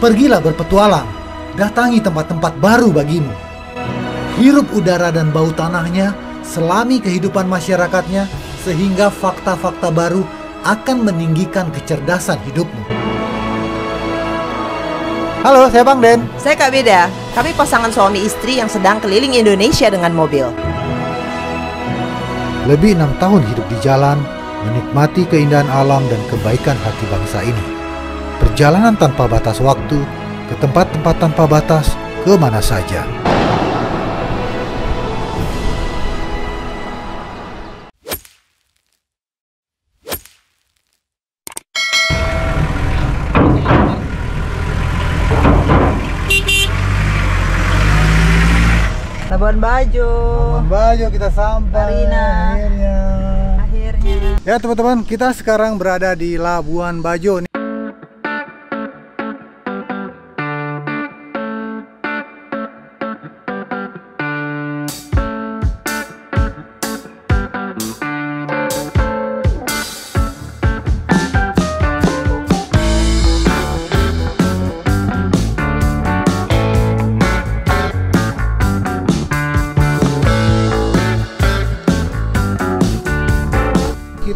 Pergilah berpetualang, datangi tempat-tempat baru bagimu. Hirup udara dan bau tanahnya, selami kehidupan masyarakatnya, sehingga fakta-fakta baru akan meninggikan kecerdasan hidupmu. Halo, saya Bang Den. Saya Kak Beda. Kami pasangan suami istri yang sedang keliling Indonesia dengan mobil. Lebih 6 tahun hidup di jalan, menikmati keindahan alam dan kebaikan hati bangsa ini. Perjalanan tanpa batas waktu, ke tempat-tempat tanpa batas, ke mana saja. Labuan Bajo. Labuan Bajo kita sampai. Marina. Akhirnya. Ya teman-teman, kita sekarang berada di Labuan Bajo.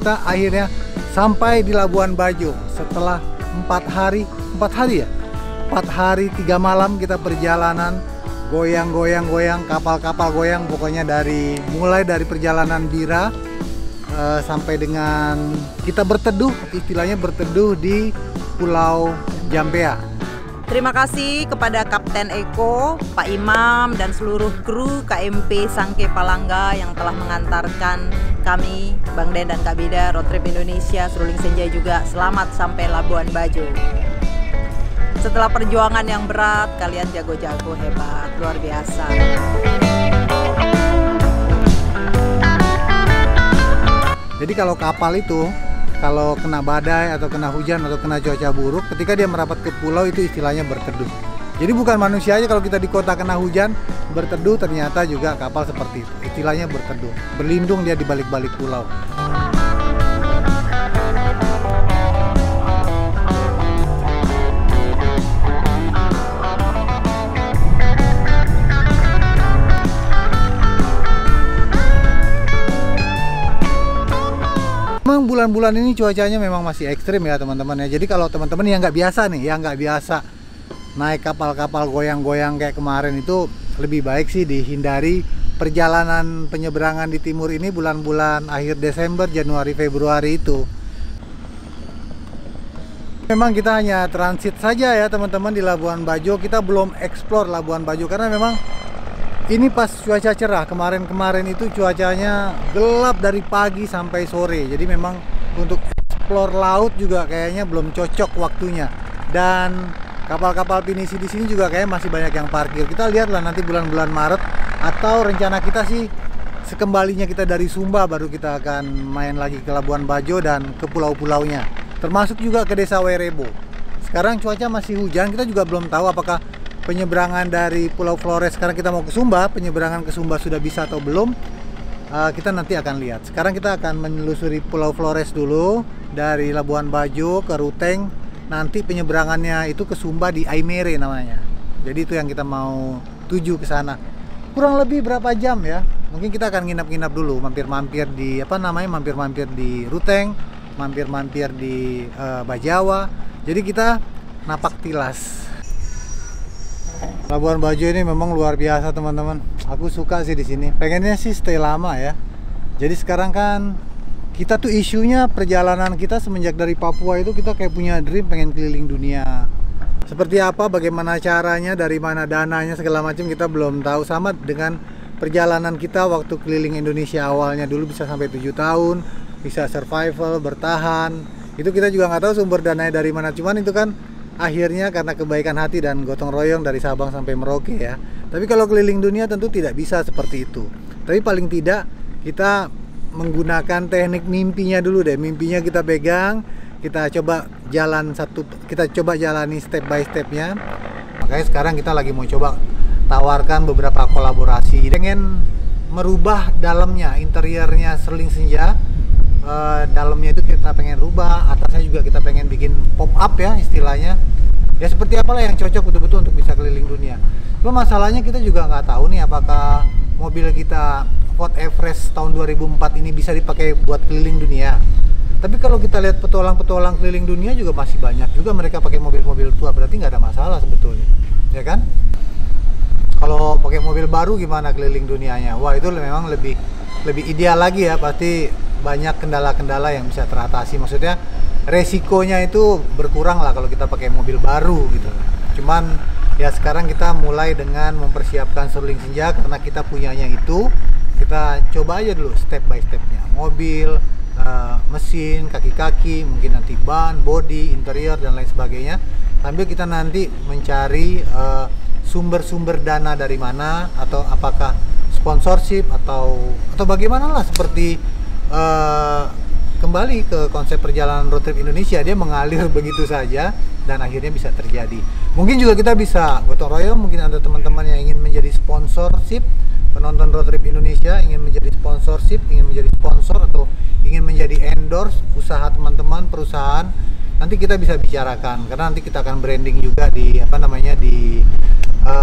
Kita akhirnya sampai di Labuan Bajo setelah 4 hari ya? 4 hari 3 malam kita perjalanan goyang-goyang, kapal-kapal goyang, pokoknya mulai dari perjalanan Bira sampai dengan kita berteduh, istilahnya berteduh di Pulau Jampea. Terima kasih kepada Kapten Eko, Pak Imam, dan seluruh kru KMP Sangke Palangga yang telah mengantarkan kami, Bang Den dan Kak Beda, Road Trip Indonesia, Seruling Senja juga selamat sampai Labuan Bajo. Setelah perjuangan yang berat, kalian jago-jago, hebat, luar biasa. Jadi kalau kapal itu, kalau kena badai atau kena hujan atau kena cuaca buruk, ketika dia merapat ke pulau itu istilahnya berteduh. Jadi bukan manusia aja, kalau kita di kota kena hujan berteduh, ternyata juga kapal seperti itu. Istilahnya berteduh, berlindung dia di balik-balik pulau. Memang bulan-bulan ini cuacanya memang masih ekstrim ya teman-teman ya. Jadi kalau teman-teman yang nggak biasa nih, yang nggak biasa naik kapal-kapal goyang-goyang kayak kemarin, itu lebih baik sih dihindari perjalanan penyeberangan di timur ini bulan-bulan akhir Desember, Januari, Februari itu. Memang kita hanya transit saja ya teman-teman di Labuan Bajo. Kita belum explore Labuan Bajo karena memang ini pas cuaca cerah. Kemarin itu cuacanya gelap dari pagi sampai sore. Jadi memang untuk explore laut juga kayaknya belum cocok waktunya. Dan kapal-kapal pinisi di sini juga kayaknya masih banyak yang parkir. Kita lihatlah nanti bulan-bulan Maret, atau rencana kita sih sekembalinya kita dari Sumba baru kita akan main lagi ke Labuan Bajo dan ke pulau-pulaunya. Termasuk juga ke Desa Werebo. Sekarang cuaca masih hujan, kita juga belum tahu apakah penyeberangan dari Pulau Flores, sekarang kita mau ke Sumba, penyeberangan ke Sumba sudah bisa atau belum, kita nanti akan lihat. Sekarang kita akan menelusuri Pulau Flores dulu, dari Labuan Bajo ke Ruteng, nanti penyeberangannya itu ke Sumba di Aimere namanya. Jadi itu yang kita mau tuju ke sana. Kurang lebih berapa jam ya? Mungkin kita akan nginap-nginap dulu, mampir-mampir di mampir-mampir di Ruteng, mampir-mampir di Bajawa. Jadi kita napak tilas. Labuan Bajo ini memang luar biasa teman-teman. Aku suka sih di sini. Pengennya sih stay lama ya. Jadi sekarang kan kita tuh isunya perjalanan kita semenjak dari Papua itu kita kayak punya dream pengen keliling dunia. Seperti apa, bagaimana caranya, dari mana dananya, segala macam kita belum tahu. Sama dengan perjalanan kita waktu keliling Indonesia awalnya, dulu bisa sampai 7 tahun, bisa survival, bertahan. Itu kita juga nggak tahu sumber dananya dari mana. Cuman itu kan akhirnya karena kebaikan hati dan gotong royong dari Sabang sampai Merauke ya. Tapi kalau keliling dunia tentu tidak bisa seperti itu. Tapi paling tidak kita menggunakan teknik mimpinya dulu deh. Mimpinya kita pegang, kita coba jalani step by stepnya. Makanya sekarang kita lagi mau coba tawarkan beberapa kolaborasi. Pengen merubah dalamnya, interiornya Seruling Senja. Dalamnya itu kita pengen rubah, atasnya juga kita pengen bikin pop up ya istilahnya. Ya seperti apalah yang cocok betul-betul untuk bisa keliling dunia. Cuma masalahnya kita juga nggak tahu nih apakah mobil kita Ford Everest tahun 2004 ini bisa dipakai buat keliling dunia. Tapi kalau kita lihat petualang-petualang keliling dunia juga masih banyak juga mereka pakai mobil-mobil tua, berarti nggak ada masalah sebetulnya, ya kan? Kalau pakai mobil baru gimana keliling dunianya? Wah, itu memang lebih ideal lagi ya, pasti banyak kendala-kendala yang bisa teratasi. Maksudnya resikonya itu berkurang lah kalau kita pakai mobil baru gitu. Cuman ya sekarang kita mulai dengan mempersiapkan seruling senja karena kita punyanya itu. Kita coba aja dulu step by stepnya, mobil, mesin, kaki-kaki, mungkin nanti ban, body, interior dan lain sebagainya. Sambil kita nanti mencari sumber-sumber dana dari mana, atau apakah sponsorship atau bagaimana lah, seperti kembali ke konsep perjalanan road trip Indonesia, dia mengalir begitu saja dan akhirnya bisa terjadi. Mungkin juga kita bisa gotong royong, mungkin ada teman-teman yang ingin menjadi sponsorship, penonton road trip Indonesia ingin menjadi sponsorship, ingin menjadi sponsor atau ingin menjadi endorse usaha teman-teman, perusahaan, nanti kita bisa bicarakan karena nanti kita akan branding juga di di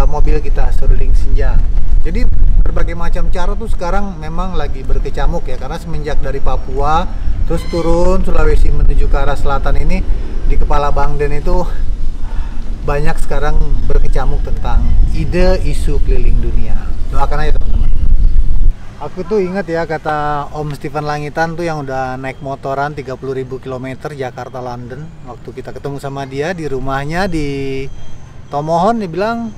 mobil kita Seruling Senja. Jadi berbagai macam cara tuh sekarang memang lagi berkecamuk ya, karena semenjak dari Papua terus turun Sulawesi menuju ke arah selatan ini, di kepala Bang Den itu banyak sekarang berkecamuk tentang ide isu keliling dunia. Doakan aja teman-teman. Aku tuh ingat ya kata Om Stephen Langitan tuh yang udah naik motoran 30.000 km Jakarta London. Waktu kita ketemu sama dia di rumahnya di Tomohon, dia bilang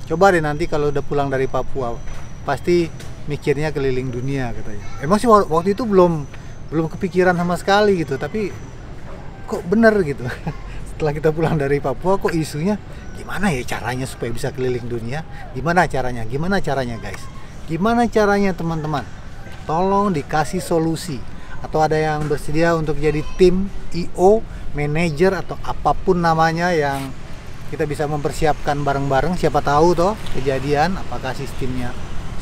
coba deh nanti kalau udah pulang dari Papua pasti mikirnya keliling dunia katanya. Emang sih waktu itu belum kepikiran sama sekali gitu, tapi kok bener gitu. Setelah kita pulang dari Papua kok isunya gimana ya caranya supaya bisa keliling dunia, gimana caranya guys, gimana caranya teman-teman, tolong dikasih solusi. Atau ada yang bersedia untuk jadi tim IO, manajer atau apapun namanya yang kita bisa mempersiapkan bareng-bareng, siapa tahu toh kejadian, apakah sistemnya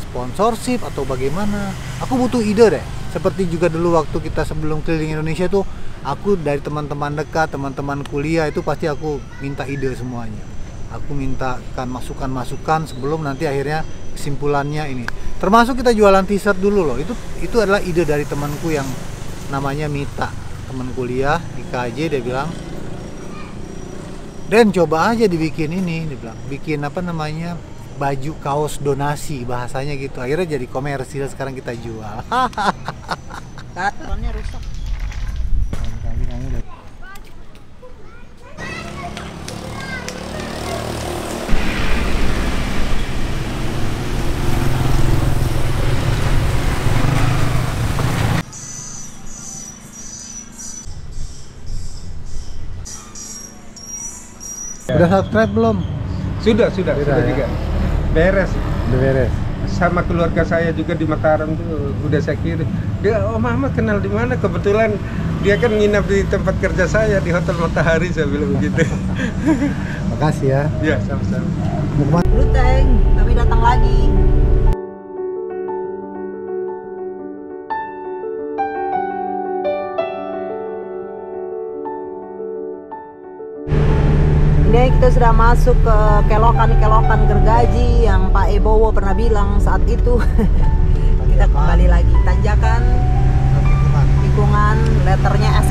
sponsorship atau bagaimana. Aku butuh ide deh, seperti juga dulu waktu kita sebelum keliling Indonesia tuh, aku dari teman-teman dekat, teman-teman kuliah itu pasti aku minta ide semuanya. Aku mintakan masukan-masukan sebelum nanti akhirnya kesimpulannya ini. Termasuk kita jualan t-shirt dulu loh. Itu adalah ide dari temanku yang namanya Mita, teman kuliah di KJ. Dia bilang, "Den, coba aja dibikin ini." Dia bilang, bikin baju kaos donasi, bahasanya gitu. Akhirnya jadi komersil, sekarang kita jual. Kartonnya rusak. Udah subscribe belum? Sudah ya? juga. Beres. Udah beres. Sama keluarga saya juga di Mataram tuh udah saya kirim. Dia, "Oh Mama kenal di mana?" Kebetulan dia kan nginap di tempat kerja saya di Hotel Matahari, saya bilang begitu. Makasih ya. Ya, sama-sama. Lu Teng, kami datang lagi. Ini kita sudah masuk ke kelokan gergaji yang Pak Ebowo pernah bilang saat itu. Kita kembali lagi tanjakan, tikungan, letternya S.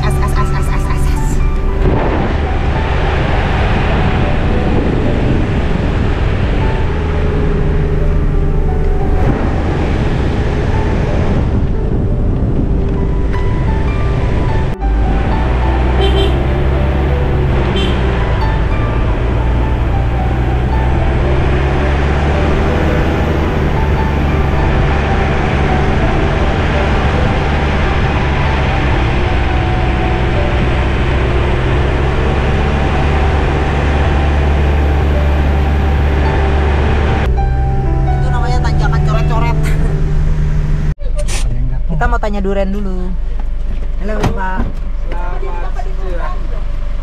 Kita mau tanya Duren dulu. Halo Pak.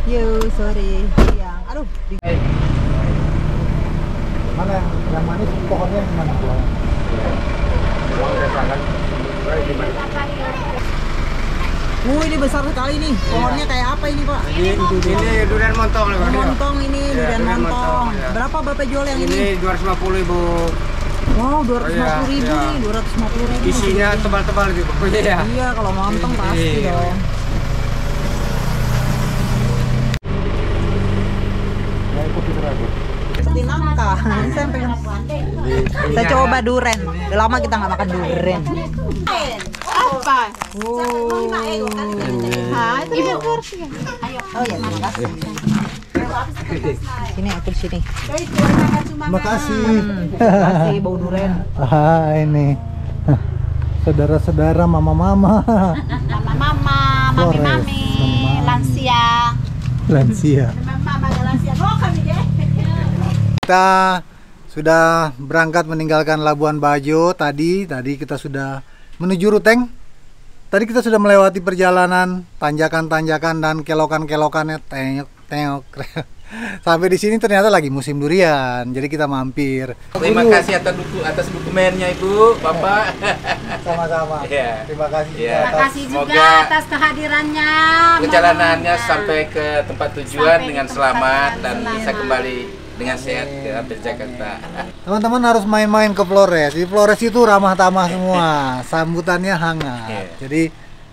Yo, sorry. Siang. Aduh. Mana yang manis, pohonnya yang mana? Ini besar sekali nih. Pohonnya kayak apa ini Pak? Ini durian montong. Montong ini Bapak jual yang ini? Ini 250 Ibu. Wow, 250.000 Iya. nih, 250.000. Isinya tebal-tebal gitu pokoknya ya. Iya, kalau matang pasti Iya. dong. Seperti nangka. Saya pengen. Kita coba duren. Udah lama kita nggak makan duren. Apa? Oh. Ibu. Oh ya, terima kasih. Sini aku di sini. Terima kasih. Terima kasih bau duren. Ah, ini saudara-saudara, mama-mama, Mama, Flores. mami, lansia. lansia. Mama, lansia. Oh, kami deh. Kita sudah berangkat meninggalkan Labuan Bajo tadi kita sudah menuju Ruteng. Tadi kita sudah melewati perjalanan tanjakan-tanjakan dan kelokan-kelokannya, tengok. Sampai di sini ternyata lagi musim durian, jadi kita mampir. Terima kasih atas dokumennya Ibu, Bapak. Sama-sama. Iya. Terima kasih. Iya. Terima kasih juga Semoga atas kehadirannya. Perjalanannya Semoga sampai ke tempat tujuan Sampai dengan ke tempat selamat yang dan selamat. bisa kembali dengan sehat ke Jakarta. Teman-teman harus main-main ke Flores. Di Flores itu ramah-tamah semua, sambutannya hangat. Iya. Jadi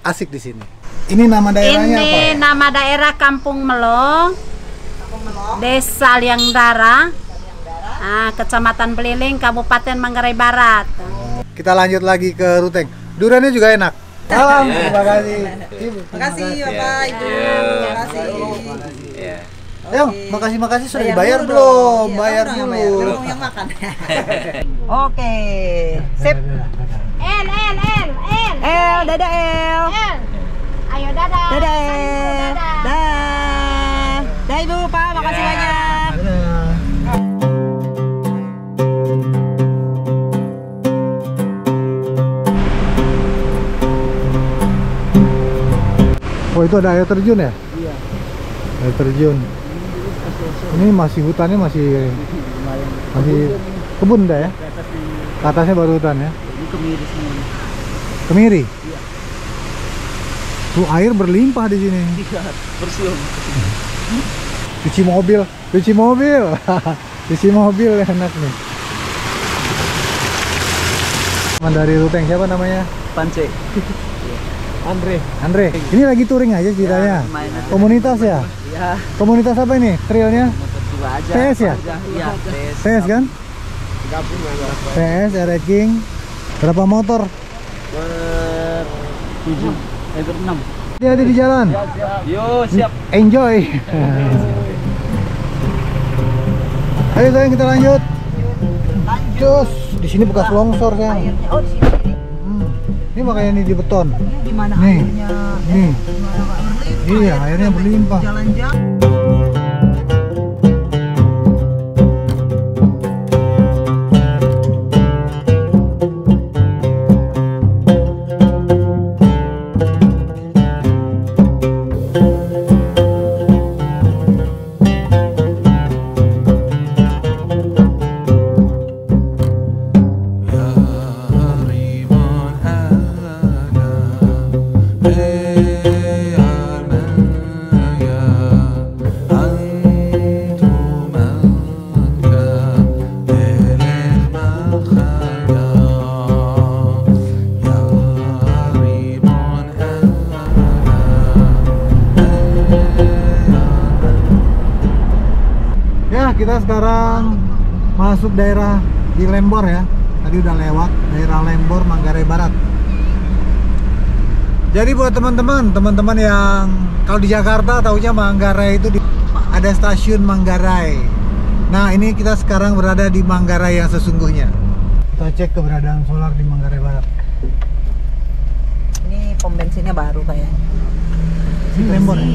asik di sini. Ini nama daerahnya apa? Ini nama daerah Kampung Melong, Desa Liangdara, Kecamatan Peliling, Kabupaten Manggarai Barat. Kita lanjut lagi ke Ruteng. Duriannya juga enak. Salam, terima kasih. Ibu, Terima kasih Bapak, Ibu. Iya. Terima kasih. Iya. Ayo, makasih sudah Bayar dibayar dulu belum? dong. Iya, Bayar kamu dulu. yang Kamu yang makan. Oke. Sip. El. Dadah El. Ayo dadah. Dadah El. Dadah. Dah. Dah Ibu, Pak, makasih banyak. Dadah. Oh, itu ada air terjun ya? Iya. Air terjun. Ini masih hutannya masih kebun dah ya? Ke atasnya baru hutan ya? Kemiri. Iya. Tuh air berlimpah di sini. Iya, bersiul. Cuci mobil. Cuci mobil enak nih. Teman dari Ruteng siapa namanya? Pance. Andre. Ini lagi touring aja ceritanya. Komunitas ya? Ya, Komunitas apa ini? Trailnya? berdua aja. PS ya? Iya, PS. PS kan? PS, King. Berapa motor? Ber-6. Hati-hati di jalan. Yo, siap. Enjoy. Ayo sayang, kita lanjut. Cus, di sini bekas longsor sayang. Oh, di sini. Ini makanya ini di beton. Gimana Nih. airnya? Nih. Gimana nggak berlimpah? Iya, airnya berlimpah. Jalan-jalan. Ya, kita sekarang masuk daerah di Lembor ya. Tadi udah lewat daerah Lembor, Manggarai Barat. Jadi buat teman-teman yang kalau di Jakarta taunya Manggarai itu ada stasiun Manggarai. Nah, ini kita sekarang berada di Manggarai yang sesungguhnya. Kita cek keberadaan solar di Manggarai Barat. Ini pom bensinnya baru kayaknya. Ini Lembor ya?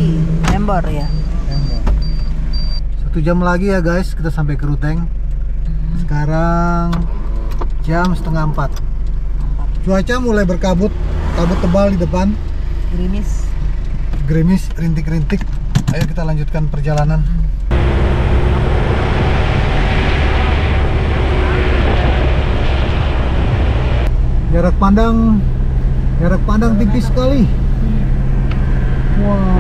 Lembor ya. Lembor. 1 jam lagi ya guys, kita sampai ke Ruteng. Sekarang jam 3:30. Cuaca mulai berkabut, kabut tebal di depan, gerimis, rintik-rintik. Ayo kita lanjutkan perjalanan. Jarak pandang tipis sekali. Wah.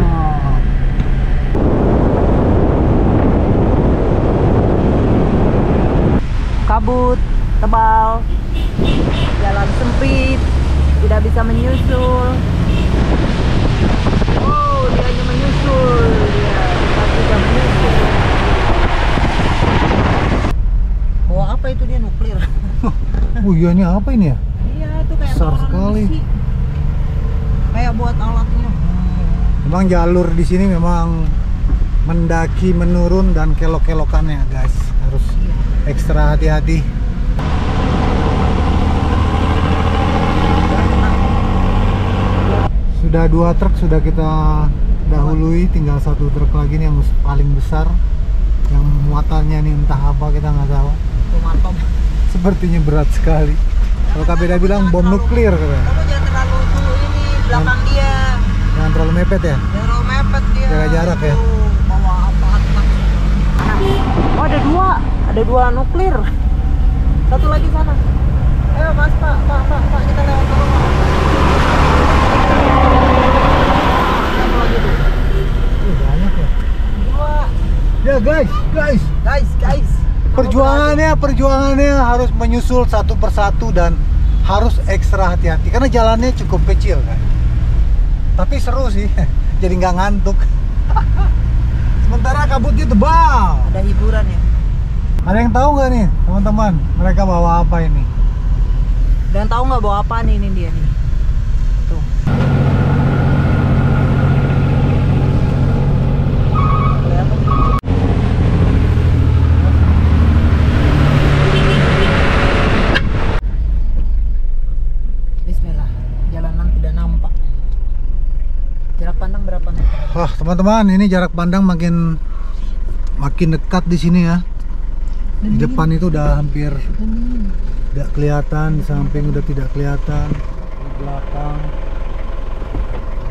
tidak bisa menyusul. Oh, dia hanya menyusul. Dia tidak menyusul. Bawa apa itu dia nuklir? Oh iya, ini apa ini ya? Iya, itu kayak Besar toran sekali. besi. Kayak buat alatnya. Memang jalur di sini memang mendaki, menurun dan kelok-kelokannya guys, harus ekstra hati-hati. Sudah 2 truk sudah kita dahului, tinggal 1 truk lagi nih yang paling besar, yang muatannya nih entah apa kita nggak tahu. Tomatom. Sepertinya berat sekali. Kalau Kabeda bilang bom nuklir katanya. Kamu jangan terlalu tuh ini belakang dia. Jangan terlalu mepet ya. Jangan terlalu mepet dia. Jaga jarak ya. Tuh, bawa apa? Oh, ada dua nuklir. Satu lagi sana. Ayo mas, pak, kita lewat dulu pak. Satu lagi tuh. Banyak ya. Dua. Ya guys. Perjuangannya harus menyusul satu persatu dan harus ekstra hati-hati karena jalannya cukup kecil kan. Tapi seru sih, jadi nggak ngantuk. Sementara kabutnya tebal. Ada hiburan ya. Ada yang tahu nggak nih teman-teman? Mereka bawa apa ini? Dan tahu nggak bawa apa nih ini dia nih? Tuh. Bismillah, jalanan tidak nampak. Jarak pandang berapa meter? Wah teman-teman, ini jarak pandang makin dekat di sini ya. Di depan itu udah hampir tidak kelihatan, di samping udah tidak kelihatan, di belakang.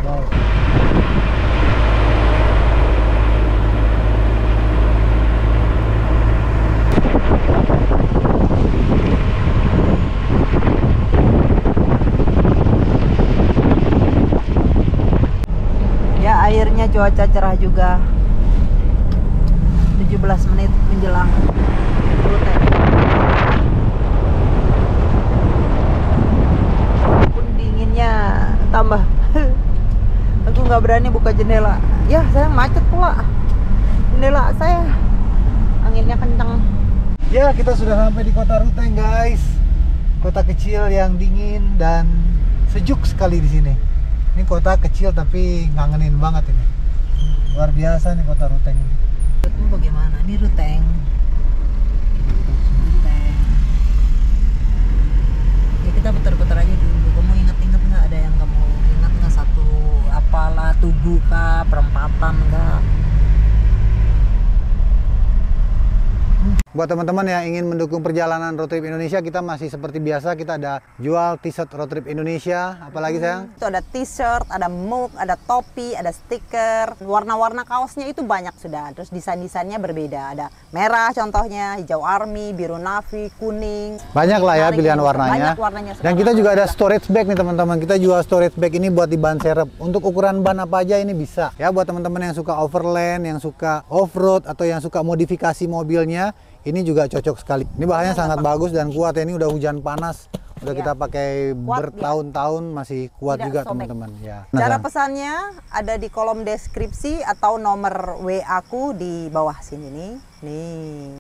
Wow. Ya, airnya cuaca cerah juga. 17 menit menjelang rute. Pun dinginnya tambah. Aku nggak berani buka jendela. Ya, saya macet pula. Jendela saya anginnya kencang. Ya, kita sudah sampai di kota Ruteng guys. Kota kecil yang dingin dan sejuk sekali di sini. Ini kota kecil tapi ngangenin banget ini. Luar biasa nih kota Ruteng ini. Menurutmu bagaimana? Ini Ruteng. Ya kita putar-putar aja dulu. Kamu ingat-ingat nggak, ada yang kamu ingat nggak, satu apalah, Tugu kah, perempatan kah? Buat teman-teman yang ingin mendukung perjalanan Road Trip Indonesia, kita masih seperti biasa, kita ada jual t-shirt Road Trip Indonesia. Apalagi sayang? Itu ada t-shirt, ada mug, ada topi, ada stiker. Warna-warna kaosnya itu banyak sudah. Terus desain-desainnya berbeda. Ada merah contohnya, hijau army, biru navy, kuning. Banyak lah ya pilihan Banyak warnanya. warnanya. Dan kita juga ada storage bag nih teman-teman. Kita jual storage bag ini buat di ban serep. Untuk ukuran ban apa aja ini bisa. Ya buat teman-teman yang suka overland, yang suka off-road, atau yang suka modifikasi mobilnya, ini juga cocok sekali. Ini bahannya sangat bagus dan kuat ya. Ini udah hujan panas, udah kita pakai bertahun-tahun masih kuat juga teman-teman ya. Cara pesannya ada di kolom deskripsi atau nomor WA aku di bawah sini nih. Nih.